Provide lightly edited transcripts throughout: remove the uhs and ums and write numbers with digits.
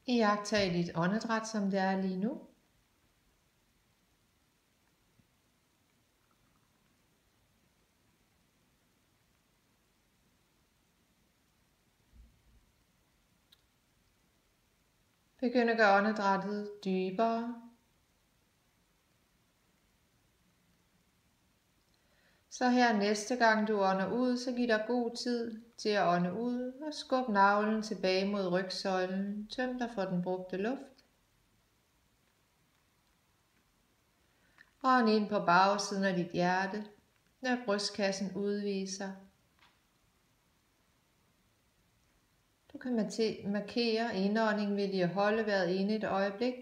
Iagttag dit åndedræt, som det er lige nu. Begynd at gøre åndedrættet dybere. Så her næste gang du ånder ud, så giv dig god tid til at ånde ud og skub navlen tilbage mod rygsøjlen. Tøm dig for den brugte luft. Ånd ind på bagsiden af dit hjerte, når brystkassen udviser. Du kan markere indånding ved at holde vejret inde et øjeblik,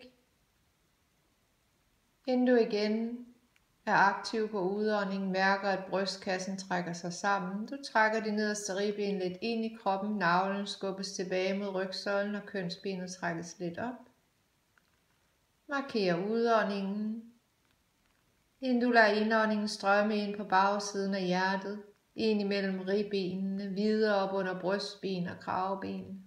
inden du igen er aktiv på udånding, mærker at brystkassen trækker sig sammen. Du trækker de nederste ribben lidt ind i kroppen, navlen skubbes tilbage mod rygsøjlen og kønsbenet trækkes lidt op. Marker udåndingen, inden du lader indåndingen strømme ind på bagsiden af hjertet, ind imellem ribbenene, videre op under brystben og kravben.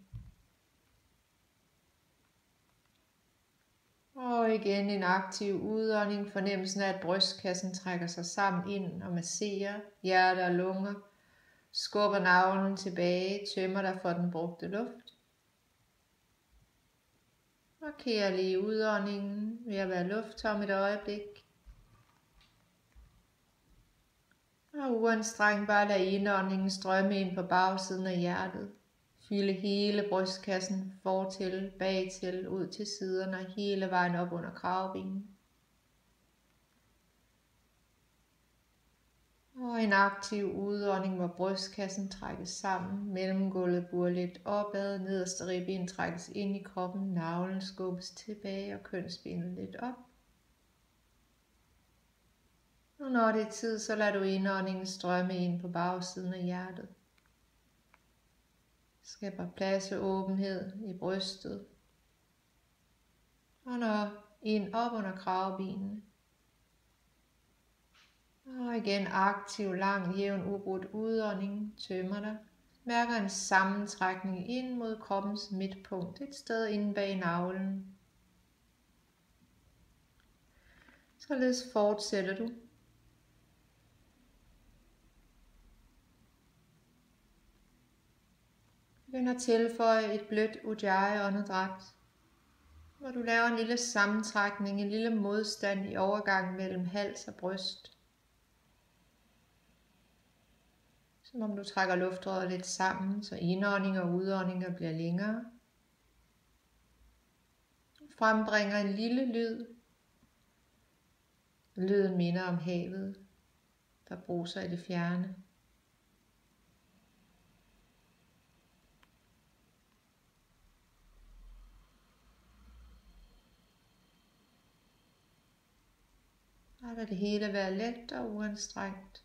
Og igen en aktiv udånding, fornemmelsen af at brystkassen trækker sig sammen ind og masserer hjerte og lunger, skubber navlen tilbage, tømmer dig for den brugte luft. Marker lige udåndingen ved at være lufttom et øjeblik. Og uanstrengt bare lad indåndingen strømme ind på bagsiden af hjertet. Fylde hele brystkassen fortil, bagtil, ud til siderne og hele vejen op under kravbenen. Og en aktiv udånding, hvor brystkassen trækkes sammen, mellemgulvet buer lidt opad, nederste ribben trækkes ind i kroppen, navlen skubbes tilbage og kønsbenet lidt op. Og når det er tid, så lader du indåndingen strømme ind på bagsiden af hjertet. Skaber plads og åbenhed i brystet. Og når ind op under kravbenene. Og igen aktiv, lang, jævn, ubrudt udånding tømmer dig. Mærker en sammentrækning ind mod kroppens midtpunkt, et sted inde bag navlen. Således fortsætter du. Begynd at tilføje et blødt ujjayi-åndedræt, hvor du laver en lille sammentrækning, en lille modstand i overgangen mellem hals og bryst. Som om du trækker luftrøret lidt sammen, så indånding og udåndinger bliver længere. Du frembringer en lille lyd. Lyden minder om havet, der bruser i det fjerne. Og lad det hele være let og uanstrengt.